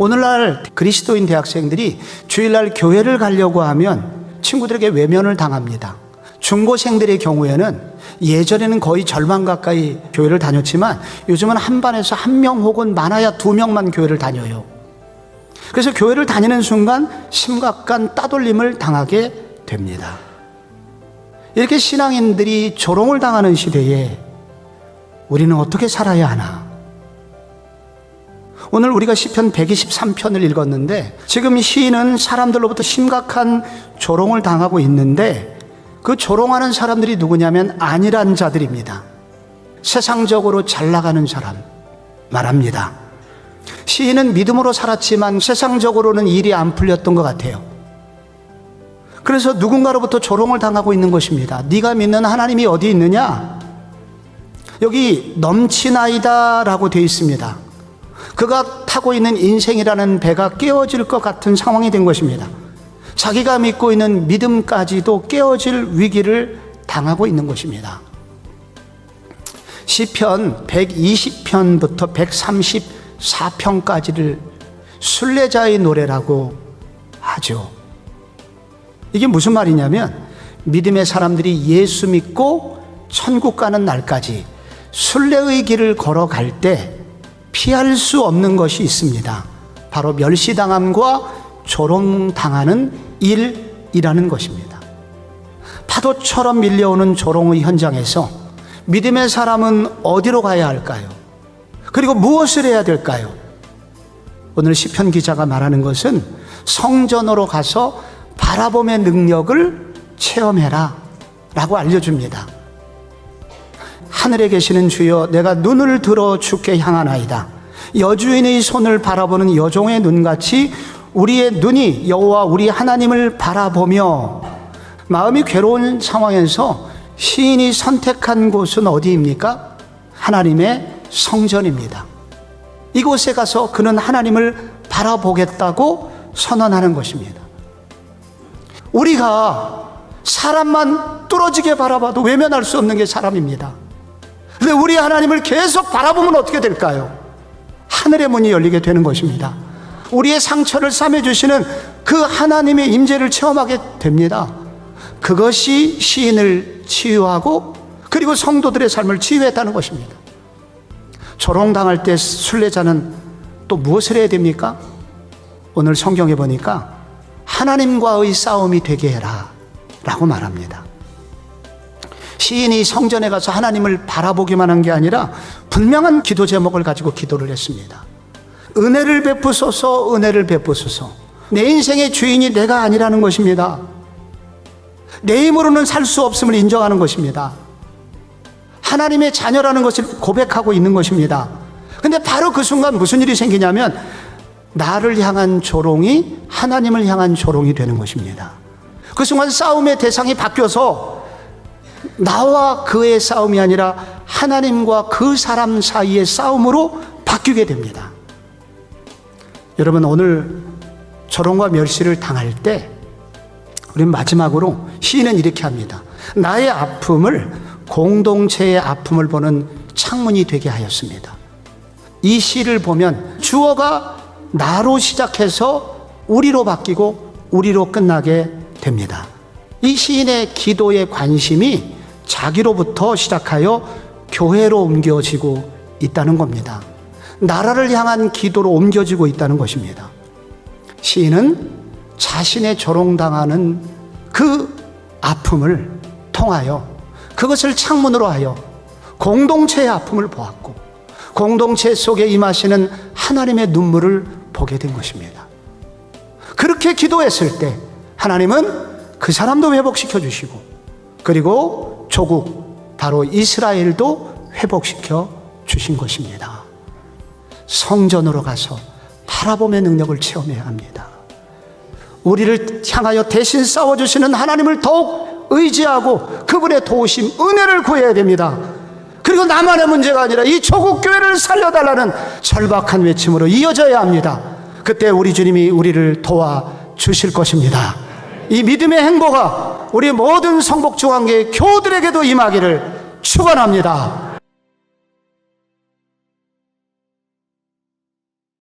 오늘날 그리스도인 대학생들이 주일날 교회를 가려고 하면 친구들에게 외면을 당합니다. 중고생들의 경우에는 예전에는 거의 절반 가까이 교회를 다녔지만 요즘은 한 반에서 1명 혹은 많아야 2명만 교회를 다녀요. 그래서 교회를 다니는 순간 심각한 따돌림을 당하게 됩니다. 이렇게 신앙인들이 조롱을 당하는 시대에 우리는 어떻게 살아야 하나? 오늘 우리가 시편 123편을 읽었는데 지금 시인은 사람들로부터 심각한 조롱을 당하고 있는데 그 조롱하는 사람들이 누구냐면 안일한 자들입니다. 세상적으로 잘 나가는 사람 말합니다. 시인은 믿음으로 살았지만 세상적으로는 일이 안 풀렸던 것 같아요. 그래서 누군가로부터 조롱을 당하고 있는 것입니다. 네가 믿는 하나님이 어디 있느냐? 여기 넘치나이다 라고 되어 있습니다. 그가 타고 있는 인생이라는 배가 깨어질 것 같은 상황이 된 것입니다. 자기가 믿고 있는 믿음까지도 깨어질 위기를 당하고 있는 것입니다. 시편 120편부터 134편까지를 순례자의 노래라고 하죠. 이게 무슨 말이냐면 믿음의 사람들이 예수 믿고 천국 가는 날까지 순례의 길을 걸어갈 때 피할 수 없는 것이 있습니다. 바로 멸시당함과 조롱당하는 일이라는 것입니다. 파도처럼 밀려오는 조롱의 현장에서 믿음의 사람은 어디로 가야 할까요? 그리고 무엇을 해야 될까요? 오늘 시편 기자가 말하는 것은 성전으로 가서 바라봄의 능력을 체험해라 라고 알려줍니다. 하늘에 계시는 주여, 내가 눈을 들어 주께 향하나이다. 여주인의 손을 바라보는 여종의 눈같이 우리의 눈이 여호와 우리 하나님을 바라보며, 마음이 괴로운 상황에서 시인이 선택한 곳은 어디입니까? 하나님의 성전입니다. 이곳에 가서 그는 하나님을 바라보겠다고 선언하는 것입니다. 우리가 사람만 뚫어지게 바라봐도 외면할 수 없는 게 사람입니다. 근데 우리 하나님을 계속 바라보면 어떻게 될까요? 하늘의 문이 열리게 되는 것입니다. 우리의 상처를 싸매주시는 그 하나님의 임재를 체험하게 됩니다. 그것이 시인을 치유하고 그리고 성도들의 삶을 치유했다는 것입니다. 조롱당할 때 순례자는 또 무엇을 해야 됩니까? 오늘 성경에 보니까 하나님과의 싸움이 되게 해라 라고 말합니다. 시인이 성전에 가서 하나님을 바라보기만 한 게 아니라 분명한 기도 제목을 가지고 기도를 했습니다. 은혜를 베푸소서, 은혜를 베푸소서. 내 인생의 주인이 내가 아니라는 것입니다. 내 힘으로는 살 수 없음을 인정하는 것입니다. 하나님의 자녀라는 것을 고백하고 있는 것입니다. 근데 바로 그 순간 무슨 일이 생기냐면 나를 향한 조롱이 하나님을 향한 조롱이 되는 것입니다. 그 순간 싸움의 대상이 바뀌어서 나와 그의 싸움이 아니라 하나님과 그 사람 사이의 싸움으로 바뀌게 됩니다. 여러분, 오늘 조롱과 멸시를 당할 때 우리는 마지막으로 시인은 이렇게 합니다. 나의 아픔을 공동체의 아픔을 보는 창문이 되게 하였습니다. 이 시를 보면 주어가 나로 시작해서 우리로 바뀌고 우리로 끝나게 됩니다. 이 시인의 기도의 관심이 자기로부터 시작하여 교회로 옮겨지고 있다는 겁니다. 나라를 향한 기도로 옮겨지고 있다는 것입니다. 시인은 자신의 조롱당하는 그 아픔을 통하여 그것을 창문으로 하여 공동체의 아픔을 보았고 공동체 속에 임하시는 하나님의 눈물을 보게 된 것입니다. 그렇게 기도했을 때 하나님은 그 사람도 회복시켜 주시고 그리고 조국 바로 이스라엘도 회복시켜 주신 것입니다. 성전으로 가서 바라봄의 능력을 체험해야 합니다. 우리를 향하여 대신 싸워주시는 하나님을 더욱 의지하고 그분의 도우심, 은혜를 구해야 됩니다. 그리고 나만의 문제가 아니라 이 조국 교회를 살려달라는 절박한 외침으로 이어져야 합니다. 그때 우리 주님이 우리를 도와주실 것입니다. 이 믿음의 행보가 우리 모든 성복중앙교회 교우들에게도 임하기를 축원합니다.